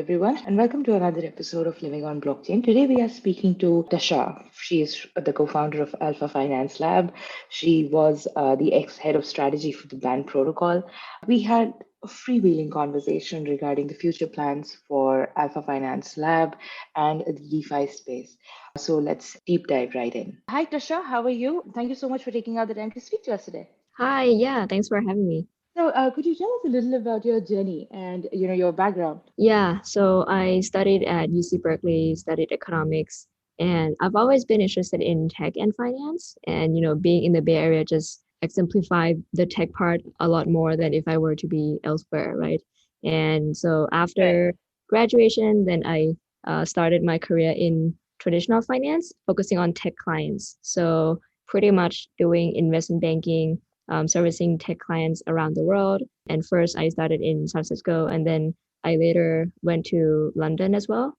everyone, and welcome to another episode of Living on Blockchain. Today, we are speaking to Tascha. She is the co founder of Alpha Finance Lab. She was the ex head of strategy for the Band Protocol. We had a freewheeling conversation regarding the future plans for Alpha Finance Lab and the DeFi space. So, let's deep dive right in. Hi, Tascha. How are you? Thank you so much for taking out the time to speak to us today. Hi, yeah, thanks for having me. So, could you tell us a little about your journey and your background? Yeah, so I studied at UC Berkeley, studied economics, and I've always been interested in tech and finance. And being in the Bay Area just exemplified the tech part a lot more than if I were to be elsewhere, right? And so Right. after graduation, then I started my career in traditional finance, focusing on tech clients. So pretty much doing investment banking, servicing tech clients around the world. And first, I started in San Francisco, and then I later went to London as well.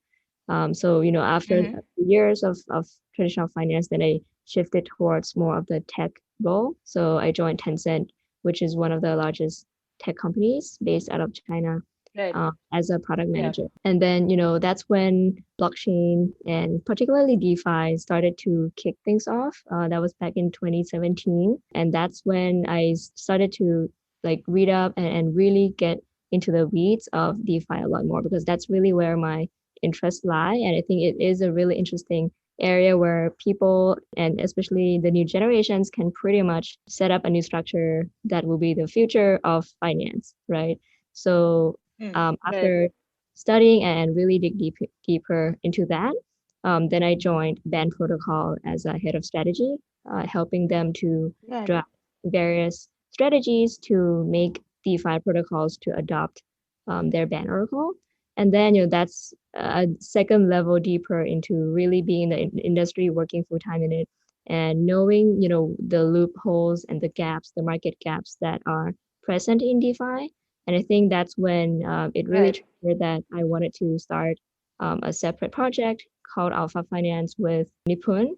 So after Mm-hmm. a few years of traditional finance, then I shifted towards more of the tech role. So I joined Tencent, which is one of the largest tech companies based out of China, Right. as a product Yeah. manager. And then that's when blockchain and particularly DeFi started to kick things off. That was back in 2017. And that's when I started to like read up and really get into the weeds of DeFi a lot more because that's really where my interests lie. And I think it is a really interesting area where people and especially the new generations can pretty much set up a new structure that will be the future of finance, right? So Right. after studying and really deeper into that, then I joined Band Protocol as a head of strategy, helping them to Right. draft various strategies to make DeFi protocols to adopt their Band protocol. And then that's a second level deeper into really being in the industry, working full time in it, and knowing the loopholes and the gaps, the market gaps that are present in DeFi. And I think that's when it really Right. triggered that I wanted to start a separate project called Alpha Finance with Nipun.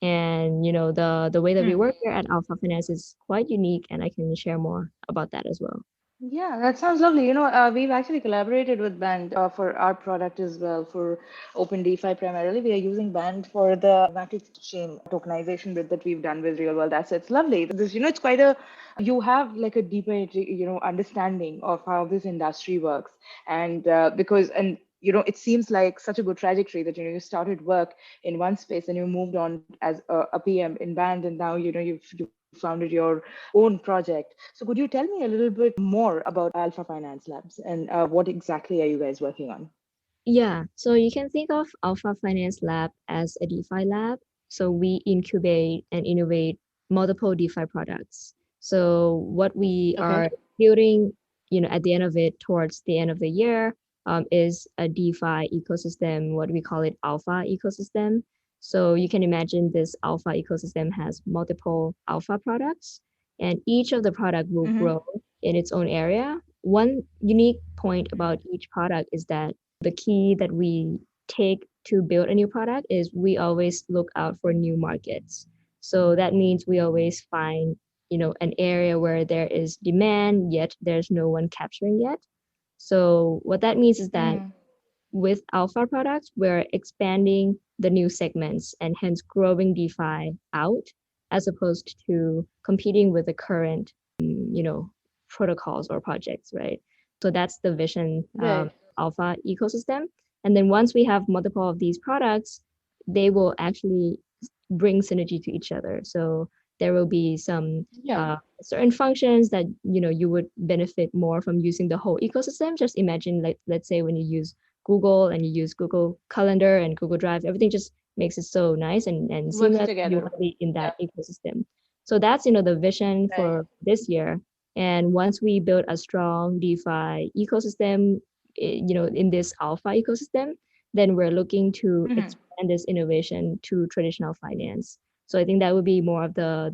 And the way that we Hmm. work here at Alpha Finance is quite unique, and I can share more about that as well. Yeah, that sounds lovely. We've actually collaborated with Band for our product as well for Open DeFi primarily. We are using Band for the matrix chain tokenization bit that we've done with real world assets. Lovely. It's quite you have like a deeper, understanding of how this industry works. And it seems like such a good trajectory that, you started work in one space and you moved on as a PM in Band, and now, you've founded your own project. So could you tell me a little bit more about Alpha Finance Labs and what exactly are you guys working on? Yeah, so you can think of Alpha Finance Lab as a DeFi lab. So we incubate and innovate multiple DeFi products. So what we Okay. are building, at the end of it, towards the end of the year, is a DeFi ecosystem, what we call it Alpha ecosystem. So you can imagine this Alpha ecosystem has multiple Alpha products, and each of the product will Mm-hmm. grow in its own area. One unique point about each product is that the key that we take to build a new product is we always look out for new markets. So that means we always find, an area where there is demand, yet there's no one capturing yet. So what that means is that Mm. with alpha products, we're expanding the new segments and hence growing DeFi out as opposed to competing with the current, protocols or projects, right? So that's the vision, Right. alpha ecosystem. And then once we have multiple of these products, they will actually bring synergy to each other. So there will be some Yeah. certain functions that you would benefit more from using the whole ecosystem. Just imagine, like let's say when you use Google and you use Google Calendar and Google Drive, everything just makes it so nice and Works seamless. You together. want to be in Yeah. that ecosystem. So that's the vision Right. for this year. And once we build a strong DeFi ecosystem, in this alpha ecosystem, then we're looking to Mm-hmm. expand this innovation to traditional finance. So I think that would be more of the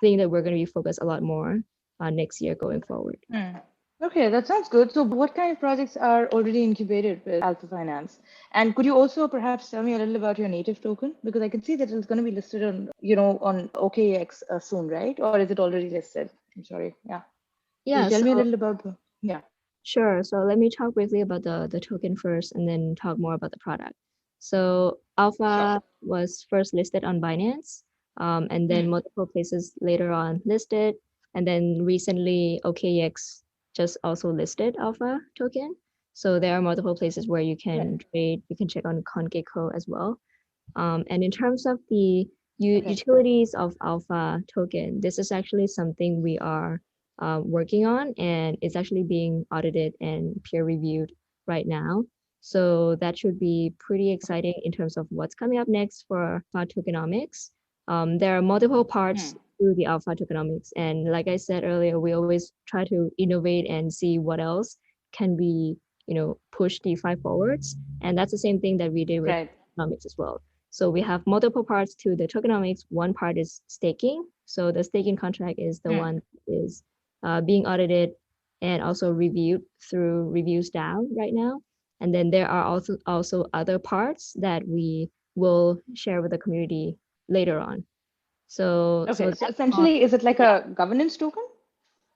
thing that we're going to be focused a lot more on next year going forward. Mm. Okay, that sounds good. So what kind of projects are already incubated with Alpha Finance? And could you also perhaps tell me a little about your native token? Because I can see that it's going to be listed on OKX soon, right? Or is it already listed? I'm sorry. Yeah. Could you Yeah, tell me a so little about the, yeah. Sure. So let me talk briefly about the token first and then talk more about the product. So Sure. Alpha was first listed on Binance, and then Hmm. multiple places later on listed. And then recently OKX just also listed Alpha token. So there are multiple places where you Right. can trade. You can check on ConGecko as well. And in terms of the Okay. utilities of Alpha token, this is actually something we are working on, and it's actually being audited and peer reviewed right now. So that should be pretty Okay. exciting in terms of what's coming up next for Alpha tokenomics. There are multiple parts Hmm. to the Alpha tokenomics, and like I said earlier, we always try to innovate and see what else can be, push DeFi forwards, and that's the same thing that we did with Right. tokenomics as well. So we have multiple parts to the tokenomics. One part is staking. So the staking contract is the Hmm. one that is being audited and also reviewed through reviews DAO right now. And then there are also other parts that we will share with the community later on. So Okay. So that's on, essentially, is it like yeah. a governance token?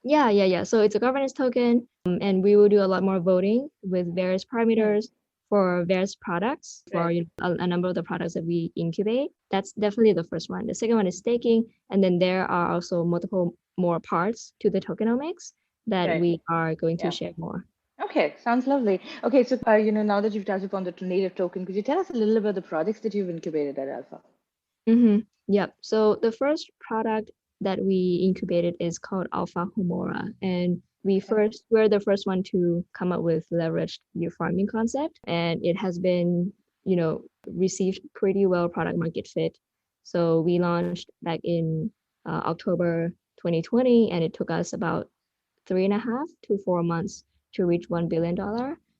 Yeah. So it's a governance token, and we will do a lot more voting with various Hmm. parameters for various products for Right. a number of the products that we incubate. That's definitely the first one. The second one is staking, and then there are also multiple more parts to the tokenomics that Right. we are going to Yeah. share more. Okay. Sounds lovely. Okay. So, now that you've touched upon the native token, could you tell us a little about the projects that you've incubated at Alpha? Mm-hmm. Yep. So the first product that we incubated is called Alpha Homora, and Okay. we're the first one to come up with leveraged yield farming concept, and it has been, received pretty well product market fit. So we launched back in October 2020, and it took us about 3.5 to 4 months to reach $1 billion.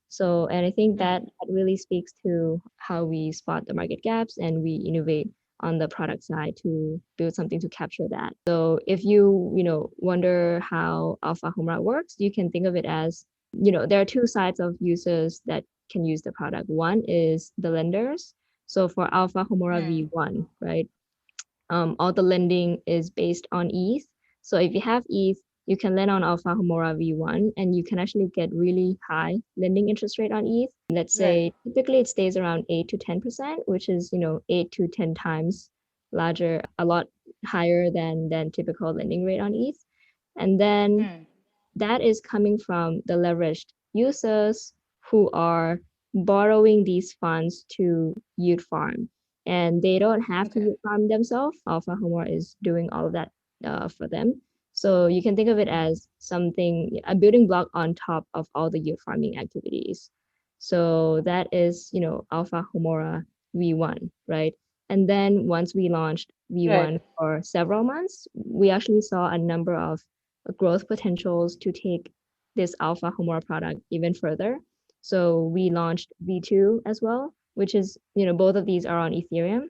So, and I think Hmm. that really speaks to how we spot the market gaps and we innovate on the product side to build something to capture that. So if you wonder how Alpha Homra works, you can think of it as, there are two sides of users that can use the product. One is the lenders. So for Alpha Homora Hmm. V1, right? All the lending is based on ETH. So if you have ETH, you can lend on Alpha Homora V1 and you can actually get really high lending interest rate on ETH. Let's Right. say typically it stays around 8 to 10%, which is, 8 to 10 times larger, a lot higher than typical lending rate on ETH. And then Hmm. that is coming from the leveraged users who are borrowing these funds to yield farm. And they don't have to Okay. yield farm themselves. Alpha Homor is doing all of that for them. So you can think of it as something, a building block on top of all the yield farming activities. So that is, Alpha Homora V1, right? And then once we launched Right. V1 for several months, we actually saw a number of growth potentials to take this alpha Homora product even further. So we launched V2 as well, which is, both of these are on Ethereum.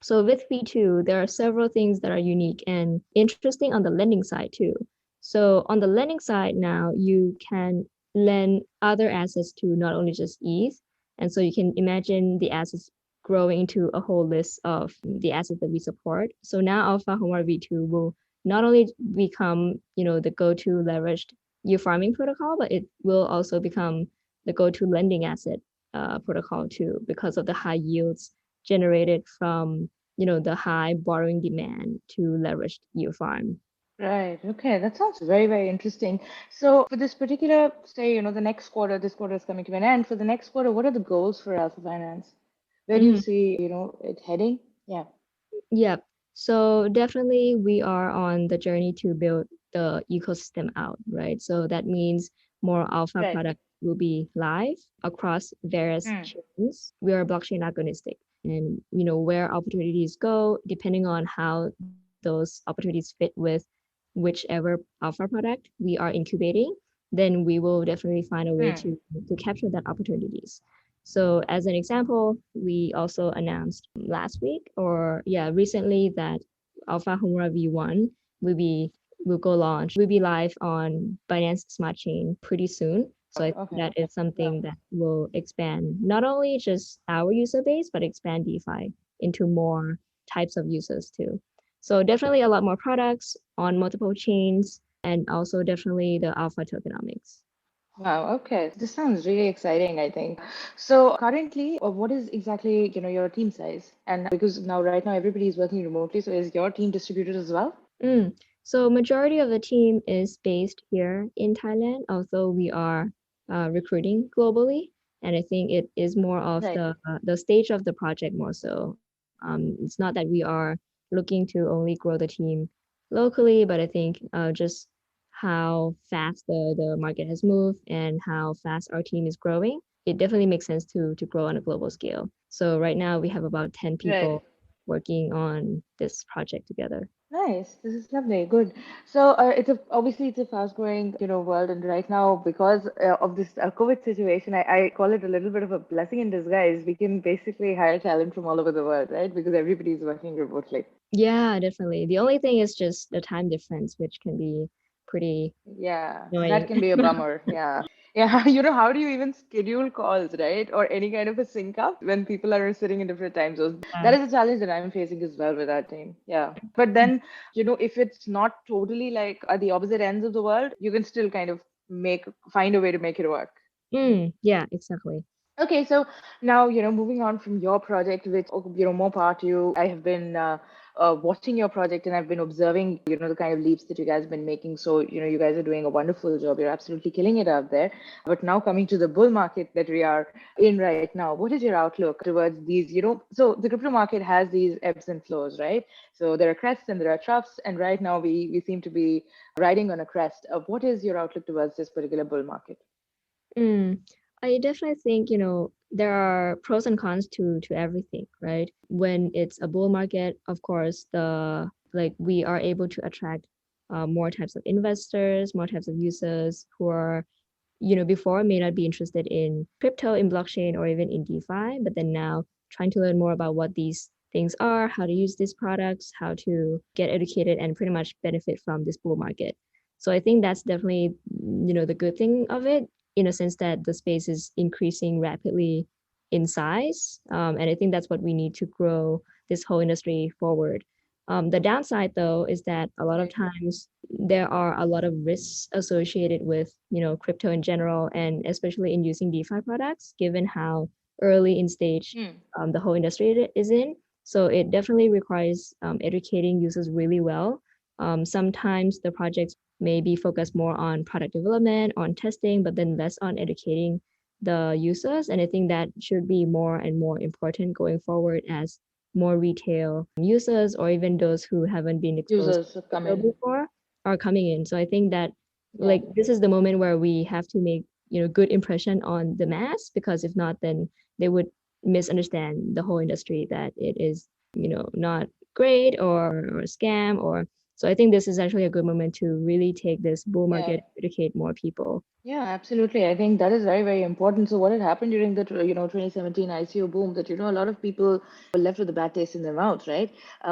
So with V2, there are several things that are unique and interesting on the lending side too. So on the lending side now, you can lend other assets to not only just ETH, and so you can imagine the assets growing into a whole list of the assets that we support. So now Alpha Homar V2 will not only become, the go-to leveraged yield farming protocol, but it will also become the go-to lending asset protocol too, because of the high yields generated from the high borrowing demand to leverage yield farm. Right. Okay. That sounds very, very interesting. So for this particular, say, the next quarter, this quarter is coming to an end. For the next quarter, what are the goals for Alpha Finance? Where do you Mhm. see, it heading? Yeah. Yep. So definitely we are on the journey to build the ecosystem out, right? So that means more alpha Right. products will be live across various Hmm. chains. We are blockchain agnostic. And where opportunities go, depending on how those opportunities fit with whichever alpha product we are incubating, then we will definitely find a way Hmm. to capture that opportunities. So as an example, we also announced last week or yeah, recently that Alpha Homura V1 will be will be live on Binance Smart Chain pretty soon. So I think Okay. that is Wow. something that will expand not only just our user base, but expand DeFi into more types of users too. So definitely a lot more products on multiple chains and also definitely the alpha tokenomics. Wow, okay. This sounds really exciting, I think. So currently, what is exactly, your team size? And because now, right now, everybody is working remotely, so is your team distributed as well? Mm. So majority of the team is based here in Thailand, although we are recruiting globally, and I think it is more of Right. the stage of the project more so. It's not that we are looking to only grow the team locally, but I think just how fast the market has moved and how fast our team is growing, it definitely makes sense to grow on a global scale. So right now we have about 10 Right. people working on this project together. Nice. This is lovely. Good. So obviously it's a fast growing, world, and right now because of this COVID situation, I call it a little bit of a blessing in disguise. We can basically hire talent from all over the world, right? Because everybody is working remotely. Yeah, definitely. The only thing is just the time difference, which can be pretty Yeah, that annoying. can be a bummer. Yeah. Yeah, how do you even schedule calls, right? Or any kind of a sync up when people are sitting in different time zones? That Yeah. is a challenge that I'm facing as well with our team. Yeah. But then, if it's not totally like at the opposite ends of the world, you can still kind of find a way to make it work. Yeah, exactly. Okay, so now, moving on from your project, which, more power to you. I have been watching your project and I've been observing, the kind of leaps that you guys have been making. So, you guys are doing a wonderful job. You're absolutely killing it out there. But now coming to the bull market that we are in right now, what is your outlook towards these, so the crypto market has these ebbs and flows, right? So there are crests and there are troughs. And right now we seem to be riding on a crest. What is your outlook towards this particular bull market? Mm. I definitely think, there are pros and cons to everything, right? When it's a bull market, of course, the like we are able to attract more types of investors, more types of users who are before may not be interested in crypto, in blockchain, or even in DeFi, but then now trying to learn more about what these things are, how to use these products, how to get educated and pretty much benefit from this bull market. So I think that's definitely, the good thing of it, in a sense that the space is increasing rapidly in size. And I think that's what we need to grow this whole industry forward. The downside, though, is that a lot of Right. times there are a lot of risks associated with, crypto in general, and especially in using DeFi products, given how early in stage Hmm. the whole industry is in. So it definitely requires educating users really well. Sometimes the projects may be focused more on product development, on testing, but then less on educating the users. And I think that should be more and more important going forward as more retail users or even those who haven't been exposed Users to have come crypto in. before are coming in. So I think that Yeah. like this is the moment where we have to make, good impression on the mass, because if not, then they would misunderstand the whole industry that it is, not great or a scam or so I think this is actually a good moment to really take this bull Yeah. market, educate more people. Yeah, absolutely. I think that is very, very important. So what had happened during the, 2017 ICO boom that, a lot of people were left with a bad taste in their mouth, right?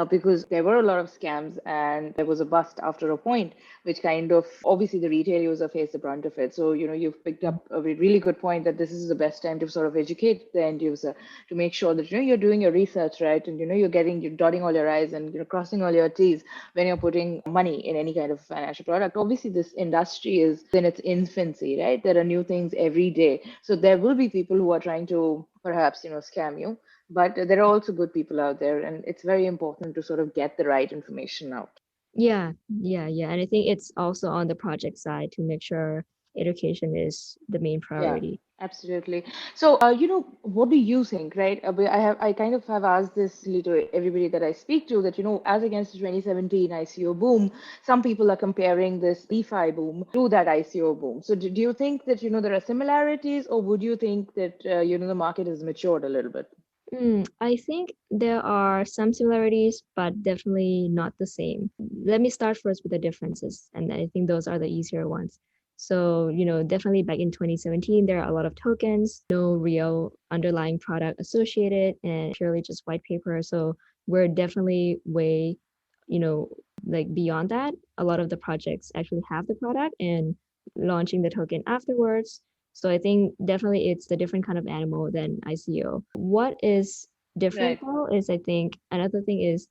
Because there were a lot of scams and there was a bust after a point, which kind of, obviously the retail user faced the brunt of it. So, you've picked up a really good point that this is the best time to sort of educate the end user to make sure that, you're doing your research, right? And, you're dotting all your I's and, crossing all your T's when you're putting money in any kind of financial product. Obviously, this industry is in its infancy, right? There are new things every day. So there will be people who are trying to perhaps, scam you, but there are also good people out there, and it's very important to sort of get the right information out. Yeah. And I think it's also on the project side to make sure education is the main Yeah, priority. absolutely. So, what do you think, right? I kind of have asked this to everybody that I speak to that, as against the 2017 ICO boom, some people are comparing this DeFi boom to that ICO boom. So, do you think that, there are similarities, or would you think that, the market has matured a little bit? I think there are some similarities, but definitely not the same. Let me start first with the differences, and I think those are the easier ones. So, definitely back in 2017, there are a lot of tokens, no real underlying product associated, and purely just white paper. So, we're definitely way, you know, like beyond that. A lot of the projects actually have the product and launching the token afterwards. So I think definitely it's a different kind of animal than ICO. What is different Right. though is I think another thing is,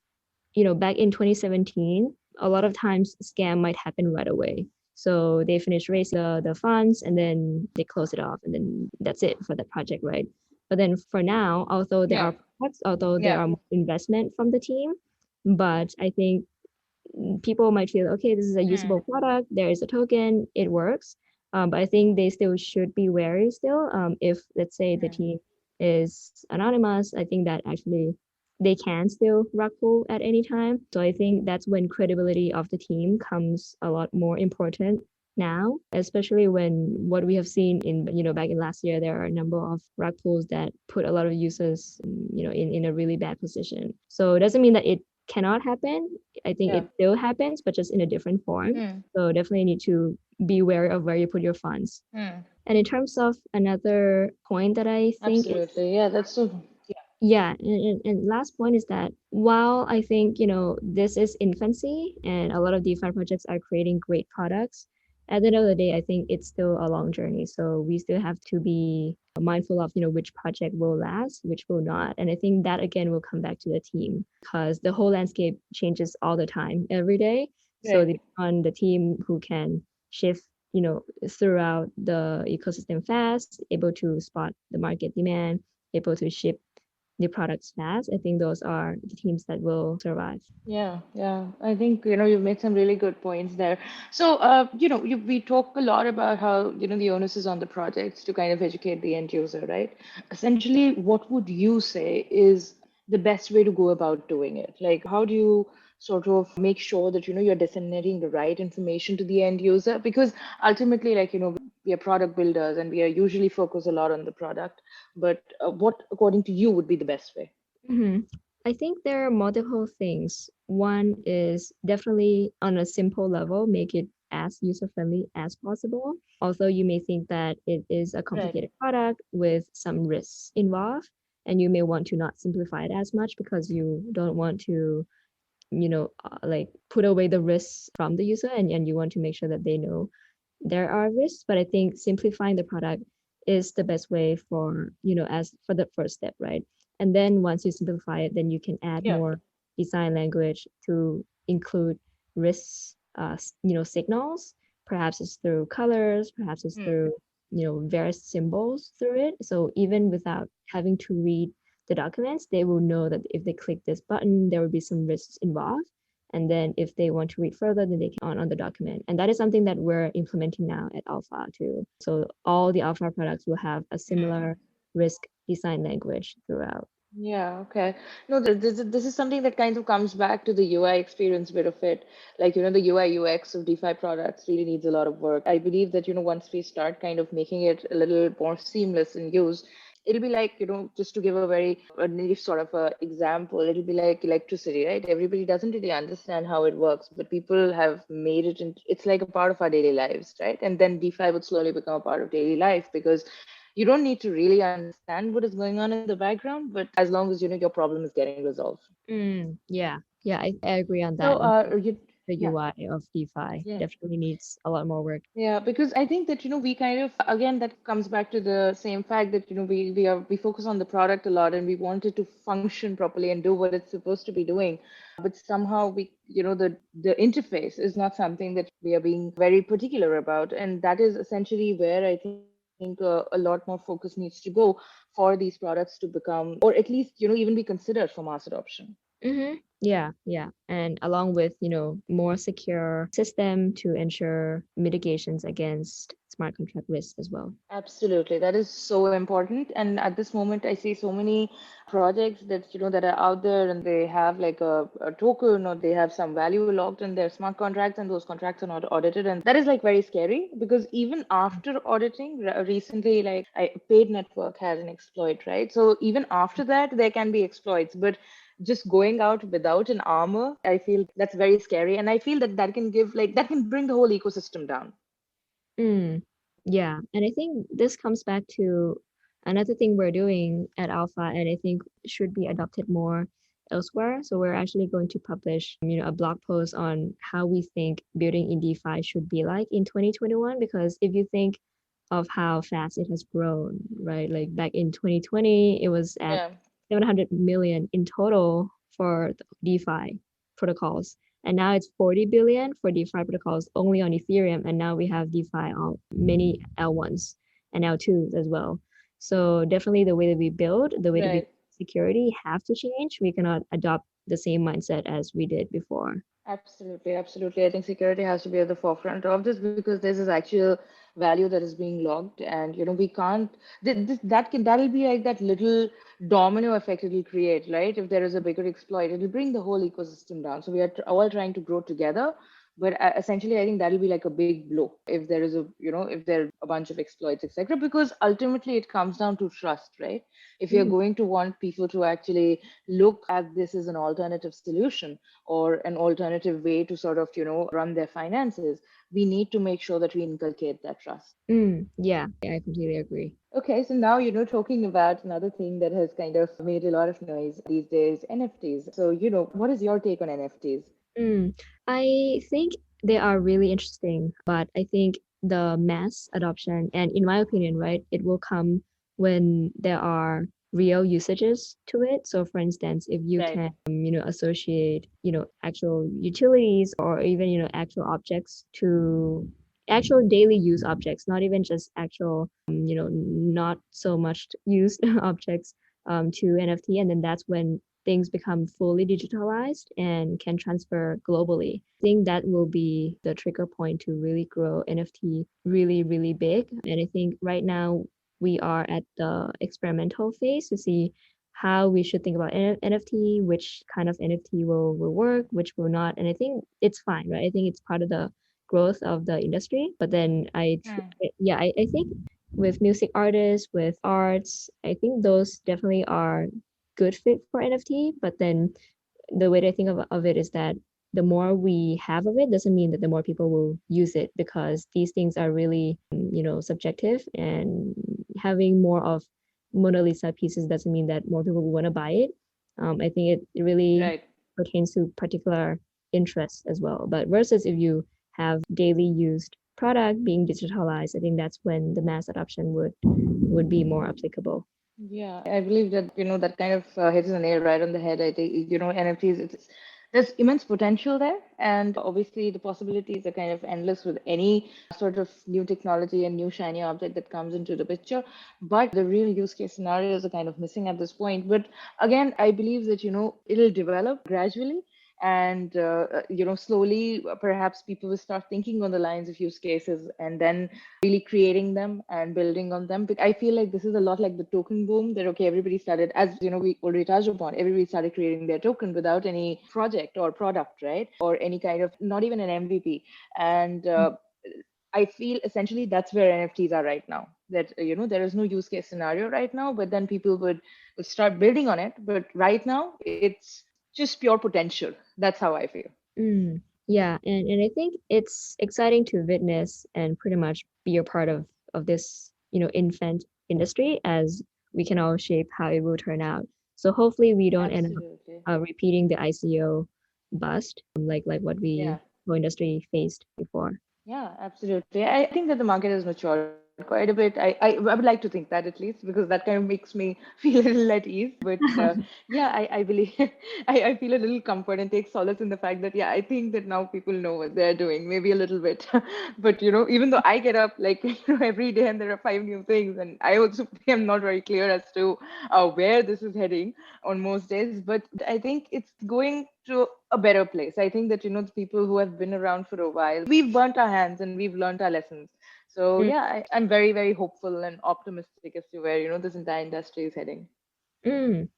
back in 2017, a lot of times scam might happen right away. So they finish raising the funds and then they close it off and then that's it for the project, right? But then for now, although there Yeah. are products, although there Yeah. are more investment from the team, but I think people might feel, okay, this is a usable product, there is a token, it works. But I think they still should be wary still. If let's say the team is anonymous, I think that actually they can still rug pull at any time. So I think that's when credibility of the team comes a lot more important now, especially when what we have seen in, back in last year, there are a number of rug pulls that put a lot of users, in a really bad position. So it doesn't mean that it cannot happen. I think Yeah. it still happens, but just in a different form. Hmm. So definitely need to be wary of where you put your funds. Hmm. And in terms of another point that I think is, Absolutely. Yeah, that's so. yeah, and last point is that while I think, this is infancy and a lot of DeFi projects are creating great products, at the end of the day, I think it's still a long journey. So we still have to be mindful of, which project will last, which will not. And I think that again will come back to the team because the whole landscape changes all the time, every day. So Right. depending on the team who can shift, throughout the ecosystem fast, able to spot the market demand, able to ship new products fast, I think those are the teams that will survive. Yeah, yeah. I think, you've made some really good points there. So, we talk a lot about how, the onus is on the projects to kind of educate the end user, right? Essentially, what would you say is the best way to go about doing it? Like, how do you sort of make sure that, you're disseminating the right information to the end user? Because ultimately, like, we are product builders and we are usually focused a lot on the product. But what, according to you, would be the best way? Mhm. I think there are multiple things. One is definitely on a simple level, make it as user friendly as possible. Although you may think that it is a Right. complicated product with some risks involved, and you may want to not simplify it as much because you don't want to, like put away the risks from the user and you want to make sure that they know there are risks, but I think simplifying the product is the best way for, as for the first step, right? And then once you simplify it, then you can add Yeah. more design language to include risks, signals. Perhaps it's through colors, perhaps it's Hmm. through, various symbols through it. So even without having to read the documents, they will know that if they click this button, there will be some risks involved. And then if they want to read further, then they can on the document. And that is something that we're implementing now at Alpha too. So all the Alpha products will have a similar risk design language throughout. Yeah, okay. No, this is something that kind of comes back to the UI experience bit of it. Like, the UI UX of DeFi products really needs a lot of work. I believe that, once we start kind of making it a little more seamless in use, it'll be like, just to give a native sort of a example, it'll be like electricity, right? Everybody doesn't really understand how it works, but people have made it, and it's like a part of our daily lives, right? And then DeFi would slowly become a part of daily life because you don't need to really understand what is going on in the background, but as long as your problem is getting resolved. Yeah, yeah, I agree on So, that. And the yeah, UI of DeFi yeah. definitely needs a lot more work. Yeah, because I think that we kind of, again, that comes back to the same fact that we focus on the product a lot and we want it to function properly and do what it's supposed to be doing, but somehow we the interface is not something that we are being very particular about, and that is essentially where I think a lot more focus needs to go for these products to become, or at least even be considered for mass adoption. Yeah, yeah. And along with, more secure system to ensure mitigations against smart contract risk as well. Absolutely, that is so important. And at this moment, I see so many projects that that are out there, and they have like a token or they have some value locked in their smart contracts, and those contracts are not audited, and that is like very scary because even after auditing, recently, like paid network has an exploit, right? So even after that, there can be exploits, but just going out without an armor, I feel that's very scary, and I feel that that can bring the whole ecosystem down. Mm, yeah, and I think this comes back to another thing we're doing at Alpha, and I think should be adopted more elsewhere. So we're actually going to publish, a blog post on how we think building in DeFi should be like in 2021. Because if you think of how fast it has grown, right? Like back in 2020, it was at Yeah. 700 million in total for the DeFi protocols. And now it's 40 billion for DeFi protocols only on Ethereum. And now we have DeFi on many L1s and L2s as well. So definitely the way that we build, the way that we Right. security have to change. We cannot adopt the same mindset as we did before. Absolutely, absolutely. I think security has to be at the forefront of this because there's this actual value that is being logged, and we can't. That'll be like that little domino effect it'll create, right? If there is a bigger exploit, it'll bring the whole ecosystem down. So we are all trying to grow together, but essentially, I think that'll be like a big blow if there is if there are a bunch of exploits, etc. Because ultimately, it comes down to trust, right? If you're Mm, going to want people to actually look at this as an alternative solution or an alternative way to sort of, run their finances, we need to make sure that we inculcate that trust. yeah, I completely agree. Okay, so now, talking about another thing that has kind of made a lot of noise these days, NFTs. So, what is your take on NFTs? Mm, I think they are really interesting, but I think the mass adoption, and in my opinion, right, it will come when there are real usages to it. So, for instance, if you Right. can, associate, actual utilities or even, actual objects to actual daily use objects, not even just actual, not so much used objects to NFT, and then that's when things become fully digitalized and can transfer globally. I think that will be the trigger point to really grow NFT really, really big. And I think right now we are at the experimental phase to see how we should think about NFT, which kind of NFT will work, which will not. And I think it's fine, right? I think it's part of the growth of the industry. But then yeah, I think with music artists, with arts, I think those definitely are good fit for NFT. But then the way that I think of it is that the more we have of it doesn't mean that the more people will use it because these things are really, subjective. And having more of Mona Lisa pieces doesn't mean that more people will want to buy it. I think it really Right. pertains to particular interests as well. But versus if you have daily used product being digitalized, I think that's when the mass adoption would be more applicable. Yeah, I believe that, that kind of hits the nail right on the head. I think, NFTs, there's immense potential there. And obviously, the possibilities are kind of endless with any sort of new technology and new shiny object that comes into the picture. But the real use case scenarios are kind of missing at this point. But again, I believe that, it'll develop gradually. And, slowly, perhaps people will start thinking on the lines of use cases and then really creating them and building on them. But I feel like this is a lot like the token boom that, okay, everybody started, as we already touched upon, everybody started creating their token without any project or product, right? Or any kind of, not even an MVP. And I feel essentially that's where NFTs are right now. That, there is no use case scenario right now, but then people would start building on it. But right now, it's just pure potential. That's how I feel. Yeah, and I think it's exciting to witness and pretty much be a part of this, infant industry as we can all shape how it will turn out. So hopefully we don't end up Absolutely. repeating the ICO bust like what we Yeah. whole industry faced before. Yeah, absolutely. I think that the market has matured quite a bit. I would like to think that at least because that kind of makes me feel a little at ease. But yeah, I believe I feel a little comfort and take solace in the fact that, yeah, I think that now people know what they're doing, maybe a little bit. But, even though I get up like, every day and there are five new things, and I also am not very clear as to where this is heading on most days. But I think it's going to a better place. I think that, the people who have been around for a while, we've burnt our hands and we've learned our lessons. So Mm, yeah, I'm very, very hopeful and optimistic as to where, this entire industry is heading.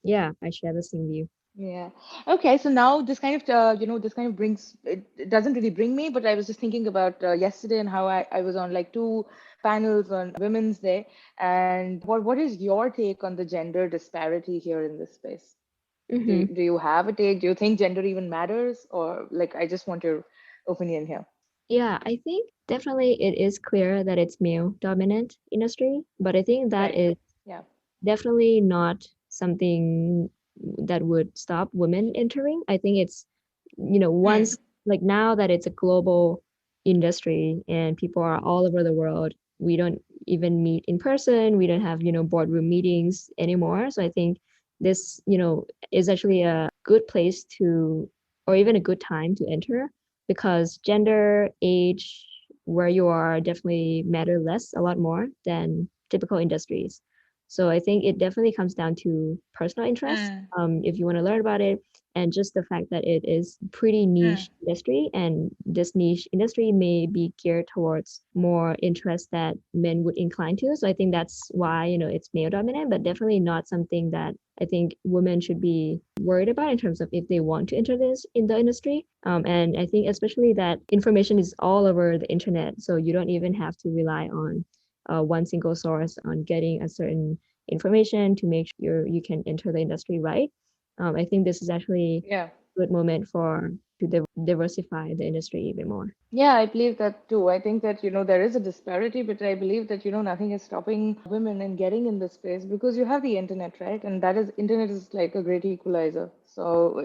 yeah, I share the same view. Yeah. Okay. So now this kind of, this kind of brings, it doesn't really bring me, but I was just thinking about yesterday and how I was on like two panels on Women's Day. And what is your take on the gender disparity here in this space? hmm Do you have a take? Do you think gender even matters? Or like, I just want your opinion here. Yeah, I think definitely it is clear that it's male dominant industry, but I think that Right. is Yeah. definitely not something that would stop women entering. I think it's, Hmm. once like now that it's a global industry and people are all over the world, we don't even meet in person. We don't have, boardroom meetings anymore. So I think this, is actually a good place to or even a good time to enter, because gender, age, where you are definitely matter less, a lot more than typical industries. So I think it definitely comes down to personal interest. Mm, If you want to learn about it, and just the fact that it is pretty mm. niche industry, and this niche industry may be geared towards more interest that men would incline to. So I think that's why, it's male dominant, but definitely not something that I think women should be worried about in terms of if they want to enter this in the industry. And I think especially that information is all over the internet, so you don't even have to rely on one single source on getting a certain information to make sure you can enter the industry right. I think this is actually Yeah. a good moment for to diversify the industry even more. Yeah, I believe that too. I think that, there is a disparity, but I believe that, nothing is stopping women in getting in this space because you have the internet, right? And internet is like a great equalizer. So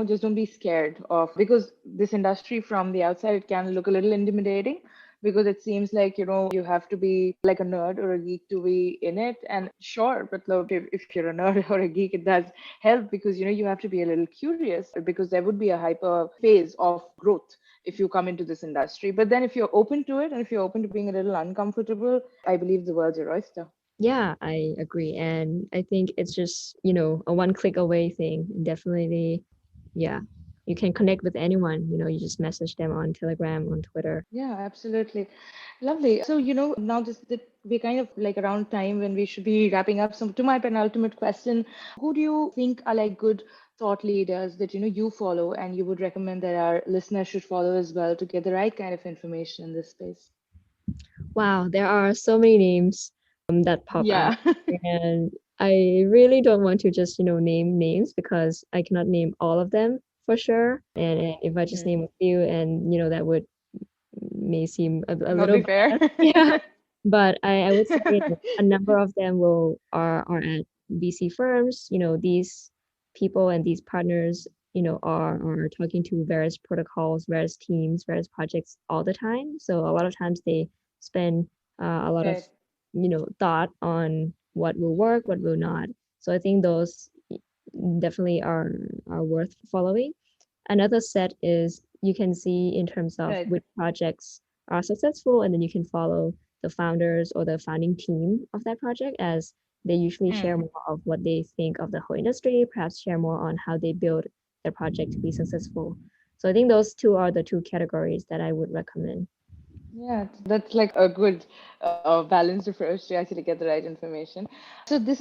just don't be scared of, because this industry from the outside, it can look a little intimidating because it seems like, you have to be like a nerd or a geek to be in it. And sure, but look, if you're a nerd or a geek, it does help because, you have to be a little curious because there would be a hyper phase of growth if you come into this industry. But then if you're open to it and if you're open to being a little uncomfortable, I believe the world's your oyster. Yeah, I agree. And I think it's just, a one click away thing. Definitely, yeah. You can connect with anyone, you just message them on Telegram, on Twitter. Yeah, absolutely. Lovely. So, now just that we're kind of like around time when we should be wrapping up. So, to my penultimate question, who do you think are like good thought leaders that, you follow and you would recommend that our listeners should follow as well to get the right kind of information in this space? Wow, there are so many names that pop Yeah. out. And I really don't want to just, name names because I cannot name all of them for sure. And if I just Hmm. name a few, and, that would may seem a Not little be fair. biased. Yeah. But I would say a number of them are at VC firms. These people and these partners, are talking to various protocols, various teams, various projects all the time. So a lot of times they spend a lot of Right. thought on what will work, what will not. So I think those definitely are worth following. Another set is you can see in terms of Right. which projects are successful, and then you can follow the founders or the founding team of that project, as they usually share Mm. more of what they think of the whole industry, perhaps share more on how they build their project to be successful. So I think those two are the two categories that I would recommend. Yeah, that's like a good balanced approach to actually get the right information. So this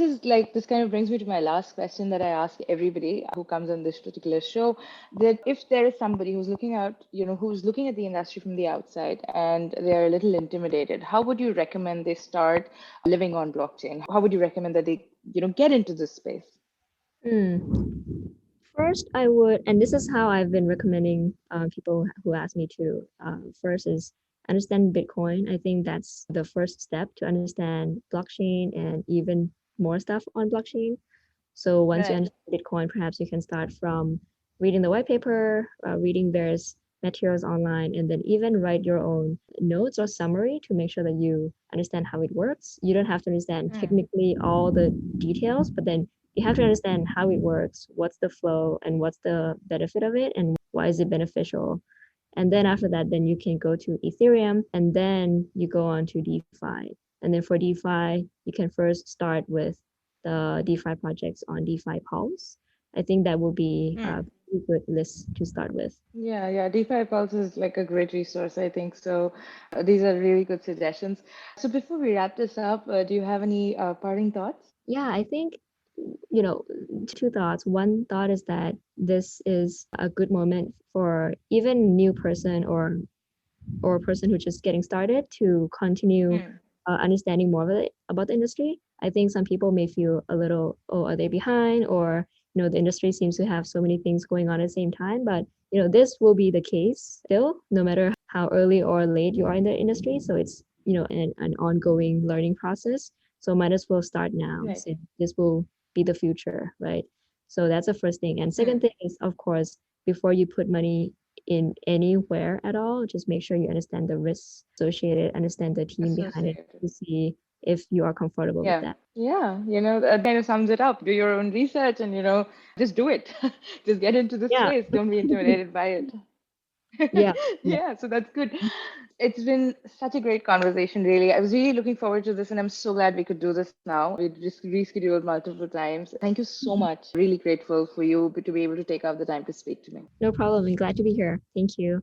kind of brings me to my last question that I ask everybody who comes on this particular show, that if there is somebody who's looking out, who's looking at the industry from the outside and they're a little intimidated, how would you recommend they start living on blockchain? How would you recommend that they, get into this space? Hmm. First, I would, and this is how I've been recommending people who ask me to. First is understand Bitcoin. I think that's the first step to understand blockchain and even more stuff on blockchain. So once you Right. understand Bitcoin, perhaps you can start from reading the white paper, reading various materials online, and then even write your own notes or summary to make sure that you understand how it works. You don't have to understand Mm. technically all the details, but then you have to understand how it works, what's the flow, and what's the benefit of it, and why is it beneficial. And then after that, then you can go to Ethereum, and then you go on to DeFi. And then for DeFi, you can first start with the DeFi projects on DeFi Pulse. I think that will be a Mm. pretty good list to start with. Yeah, yeah. DeFi Pulse is like a great resource, I think. So these are really good suggestions. So before we wrap this up, do you have any parting thoughts? Yeah, I think, you know, two thoughts. One thought is that this is a good moment for even new person or a person who's just getting started to continue Mm. understanding more of it about the industry. I think some people may feel a little, oh, are they behind? Or, the industry seems to have so many things going on at the same time. But, this will be the case still, no matter how early or late you are in the industry. So it's, an ongoing learning process. So might as well start now, Right. since this will be the future, right? So that's the first thing. And second Mm. thing is, of course, before you put money in anywhere at all, just make sure you understand the risks associated, understand the team behind it Associated. to see if you are comfortable with Yeah. that. Yeah. That kind of sums it up. Do your own research and, just do it. Just get into the Yeah. space. Don't be intimidated by it. Yeah. Yeah. Yeah, so that's good. It's been such a great conversation, really. I was really looking forward to this, and I'm so glad we could do this now. We just rescheduled multiple times. Thank you so Mhm. much. Really grateful for you to be able to take out the time to speak to me. No problem. I'm glad to be here. Thank you.